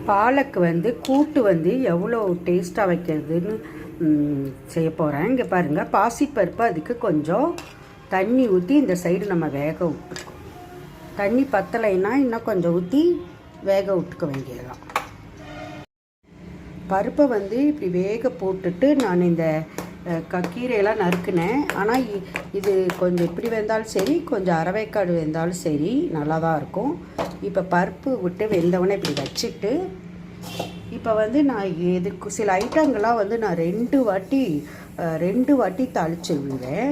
பாலக்கு வந்து கூட்டு வந்து எவ்வளோ டேஸ்ட்டாக வைக்கிறதுன்னு செய்ய போகிறேன். இங்கே பாருங்கள், பாசிப்பருப்பு அதுக்கு கொஞ்சம் தண்ணி ஊற்றி இந்த சைடு நம்ம வேக விட்டுருக்கோம். தண்ணி பத்தலைன்னா இன்னும் கொஞ்சம் ஊற்றி வேக விட்டுக்க வேண்டியதுதான். பருப்பை வந்து இப்படி வேக போட்டுட்டு நான் இந்த கீரையெல்லாம் நறுக்குனேன். ஆனால் இது கொஞ்சம் இப்படி வெந்தாலும் சரி, கொஞ்சம் அரவைக்காடு வெந்தாலும் சரி நல்லா தான் இருக்கும். இப்போ பருப்பு விட்டு வெந்தவொடனே இப்படி வச்சுட்டு இப்போ வந்து நான் இதுக்கு சில ஐட்டங்கள்லாம் வந்து நான் ரெண்டு வாட்டி தாளித்து விடுவேன்.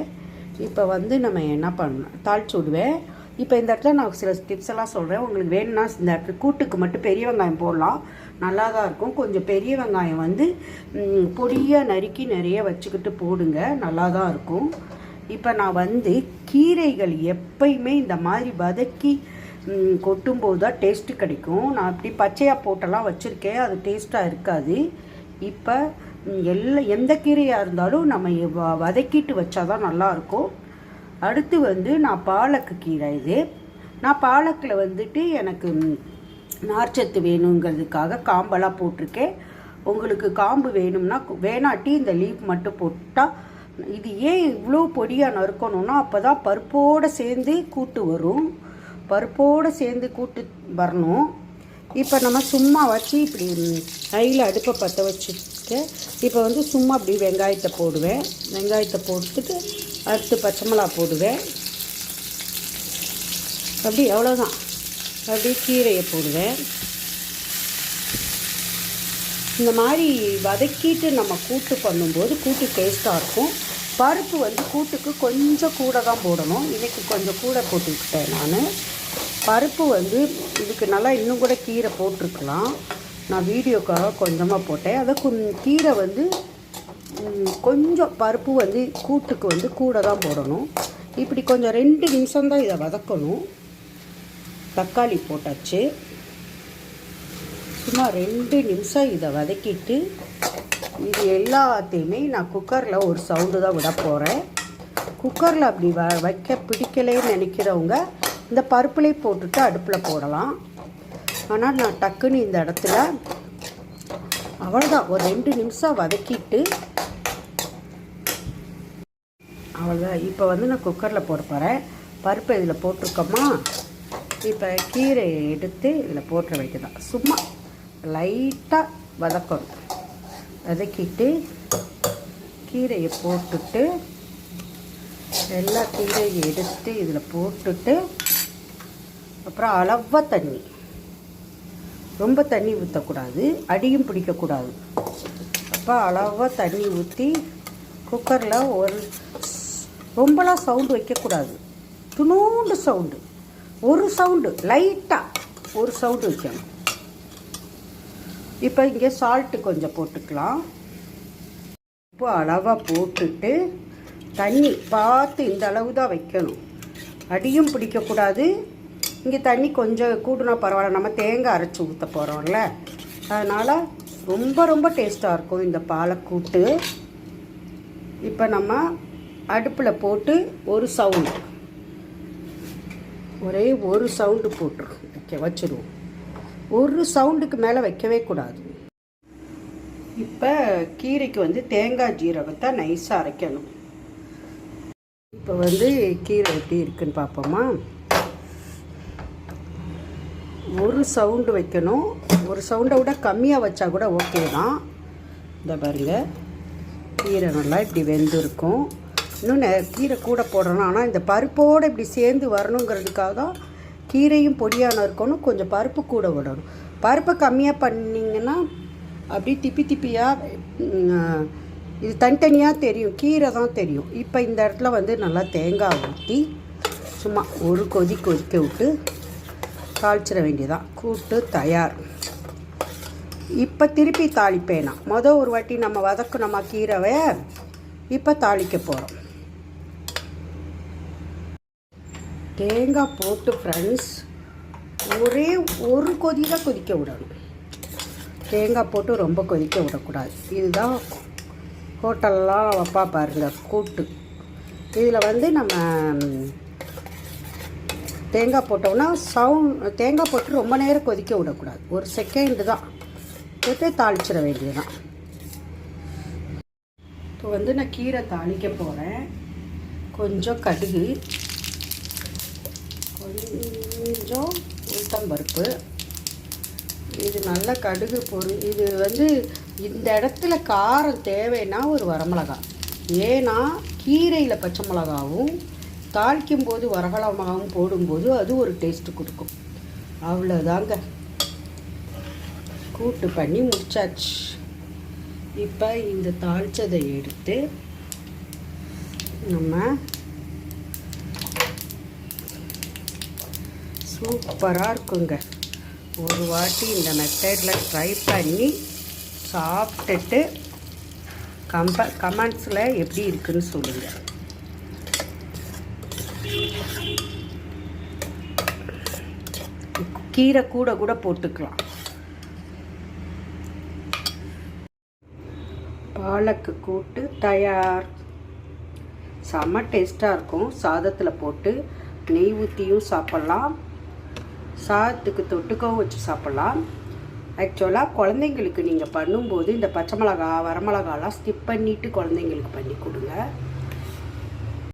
இப்போ வந்து நம்ம என்ன பண்ணணும், தாளித்து விடுவேன். இப்போ இந்த இடத்துல நான் சில டிப்ஸ் எல்லாம் சொல்கிறேன். உங்களுக்கு வேணும்னா இந்த இடத்துல கூட்டுக்கு மட்டும் பெரிய வெங்காயம் போடலாம், நல்லா தான் இருக்கும். கொஞ்சம் பெரிய வெங்காயம் வந்து பொடியாக நறுக்கி நிறைய வச்சுக்கிட்டு போடுங்க, நல்லா தான் இருக்கும். இப்போ நான் வந்து கீரைகள் எப்பயுமே இந்த மாதிரி வதக்கி கொட்டும்போது தான் டேஸ்ட்டு கிடைக்கும். நான் இப்படி பச்சையாக போட்டெல்லாம் வச்சுருக்கேன், அது டேஸ்ட்டாக இருக்காது. இப்போ எந்த கீரையாக இருந்தாலும் நம்ம வதக்கிட்டு வச்சா தான் நல்லாயிருக்கும். அடுத்து வந்து நான் பாலக்கு கீரை, இது நான் பாலக்கில் வந்துட்டு எனக்கு நார்ச்சத்து வேணுங்கிறதுக்காக காம்பெல்லாம் போட்டிருக்கேன். உங்களுக்கு காம்பு வேணும்னா வேணாட்டி இந்த லீஃப் மட்டும் போட்டால். இது ஏன் இவ்வளோ பொடியாக நறுக்கணும்னா அப்போ தான் பருப்போடு சேர்ந்து கூட்டு வரும், பருப்போடு சேர்ந்து கூட்டு வரணும். இப்போ நம்ம சும்மா வச்சு இப்படி கையில் அடுப்பை பற்ற வச்சுட்டு இப்போ வந்து சும்மா அப்படி வெங்காயத்தை போடுவேன். வெங்காயத்தை போட்டுட்டு அடுத்து பச்சை மிளகா போடுவேன். அப்படி எவ்வளோதான். அப்படியே கீரையை போடுவேன். இந்த மாதிரி வதக்கிட்டு நம்ம கூட்டு பண்ணும்போது கூட்டு டேஸ்ட்டாக இருக்கும். பருப்பு வந்து கூட்டுக்கு கொஞ்சம் கூட தான் போடணும். இன்றைக்கி கொஞ்சம் கூட போட்டுக்கிட்டேன் நான். பருப்பு வந்து இதுக்கு நல்லா இன்னும் கூட கீரை போட்டிருக்கலாம். நான் வீடியோக்காக கொஞ்சமாக போட்டேன். அதை கீரை வந்து கொஞ்சம் பருப்பு வந்து கூட்டுக்கு வந்து கூட தான் போடணும். இப்படி கொஞ்சம் 2 நிமிஷம் தான் இதை வதக்கணும். தக்காளி போட்டாச்சு. சும்மா 2 நிமிஷம் இதை வதக்கிட்டு இது எல்லாத்தையுமே நான் குக்கரில் ஒரு சவுண்டு தான் விட போகிறேன். குக்கரில் அப்படி வைக்க பிடிக்கலேன்னு நினைக்கிறவங்க இந்த பருப்புலே போட்டுட்டு அடுப்பில் போடலாம். ஆனால் நான் டக்குன்னு இந்த இடத்துல அவ்வளோதான், ஒரு 2 நிமிஷம் வதக்கிட்டு அவ்வளோதான். இப்போ வந்து நான் குக்கரில் போட போகிறேன். பருப்பு இதில் போட்டிருக்கோமா, இப்போ கீரையை எடுத்து இதில் போட்டுற வைக்கதான். சும்மா லைட்டாக வதக்கணும். வதக்கிட்டு கீரையை போட்டுட்டு எல்லா கீரையை எடுத்து இதில் போட்டுட்டு அப்புறம் அளவாக தண்ணி, ரொம்ப தண்ணி ஊற்றக்கூடாது, அடியும் பிடிக்கக்கூடாது. அப்போ அளவாக தண்ணி ஊற்றி குக்கரில் ரொம்பலாம் சவுண்டு வைக்கக்கூடாது, துணூண்டு சவுண்டு, ஒரு சவுண்டு லைட்டாக ஒரு சவுண்டு வைக்கணும். இப்போ இங்கே சால்ட்டு கொஞ்சம் போட்டுக்கலாம். இப்போ அளவாக போட்டுட்டு தண்ணி பார்த்து இந்த அளவு தான் வைக்கணும், அடியும் பிடிக்கக்கூடாது. இங்கே தண்ணி கொஞ்சம் கூடுனா பரவாயில்ல, நம்ம தேங்காய் அரைச்சி ஊற்ற போகிறோம்ல, அதனால் ரொம்ப டேஸ்ட்டாக இருக்கும் இந்த பாலக்கூட்டு. இப்போ நம்ம அடுப்பில் போட்டு ஒரு சவுண்டு, ஒரே ஒரு சவுண்டு போட்டுரும் வச்சுருவோம். ஒரு சவுண்டுக்கு மேலே வைக்கவே கூடாது. இப்போ கீரைக்கு வந்து தேங்காய் ஜீரகத்தை நைஸாக அரைக்கணும். இப்போ வந்து கீரை எப்படி இருக்குன்னு பார்ப்போமா. ஒரு சவுண்டு வைக்கணும், ஒரு சவுண்டை விட கம்மியாக வச்சா கூட ஓகே தான். இந்த பாருங்க, கீரை நல்லா இப்படி வெந்திருக்கும். இன்னும் கீரை கூட போடணும், ஆனால் இந்த பருப்போடு இப்படி சேர்ந்து வரணுங்கிறதுக்காக தான் கீரையும் பொடியான இருக்கணும், கொஞ்சம் பருப்பு கூட விடணும். பருப்பை கம்மியாக பண்ணிங்கன்னா அப்படி திப்பியாக இது தனித்தனியாக தெரியும், கீரை தான் தெரியும். இப்போ இந்த இடத்துல வந்து நல்லா தேங்காய் ஊற்றி சும்மா ஒரு கொதிக்க விட்டு தாளிச்சிட வேண்டியதான். கூட்டு தயார். இப்போ திருப்பி தாளிப்பேனா, ஒரு வாட்டி நம்ம வதக்கணுமா கீரைவை, இப்போ தாளிக்க போகிறோம். தேங்காய் போட்டு ஃப்ரெண்ட்ஸ் ஒரே ஒரு கொதி தான் கொதிக்க விடணும். தேங்காய் போட்டு ரொம்ப கொதிக்க விடக்கூடாது. இதுதான் ஹோட்டல்லாம் வைப்பா பாருங்கள் கூட்டு. இதில் வந்து நம்ம தேங்காய் போட்டோம்னா தேங்காய் போட்டு ரொம்ப நேரம் கொதிக்க விடக்கூடாது. ஒரு செகண்டு தான் போட்டு தாளிச்சிட வேண்டியதுதான். இப்போ வந்து நான் கீரை தாளிக்க போகிறேன். கொஞ்சம் கடுகு, கொஞ்சம் உளுத்தம்பருப்பு. இது நல்ல கடுகு இது வந்து இந்த இடத்துல காரம் தேவைன்னா ஒரு வரமிளகாய். ஏன்னா கீரையில் பச்சை மிளகாவும் தாளிக்கும் போது வரமிளகாவும் போடும்போது அது ஒரு டேஸ்ட்டு கொடுக்கும். அவ்வளோதாங்க, கூட்டு பண்ணி முடிச்சாச்சு. இப்போ இந்த தாளிச்சதை எடுத்து நம்ம சூப்பராக இருக்குங்க. ஒரு வாட்டி இந்த மெத்தடில் ட்ரை பண்ணி சாப்பிட்டுட்டு கமெண்ட்ஸில் எப்படி இருக்குன்னு சொல்லுங்கள். கீரை கூட போட்டுக்கலாம். பாலக்கு கூட்டு தயார். செம்ம டேஸ்ட்டாக இருக்கும். சாதத்தில் போட்டு நெய் ஊற்றியும் சாப்பிட்லாம், சாதத்துக்கு தொட்டுக்கவும் வச்சு சாப்பிட்லாம். ஆக்சுவலாக குழந்தைங்களுக்கு நீங்கள் பண்ணும்போது இந்த பச்சை மிளகா வரமிளகாலாம் ஸ்கிப் பண்ணிவிட்டு குழந்தைங்களுக்கு பண்ணி கொடுங்க.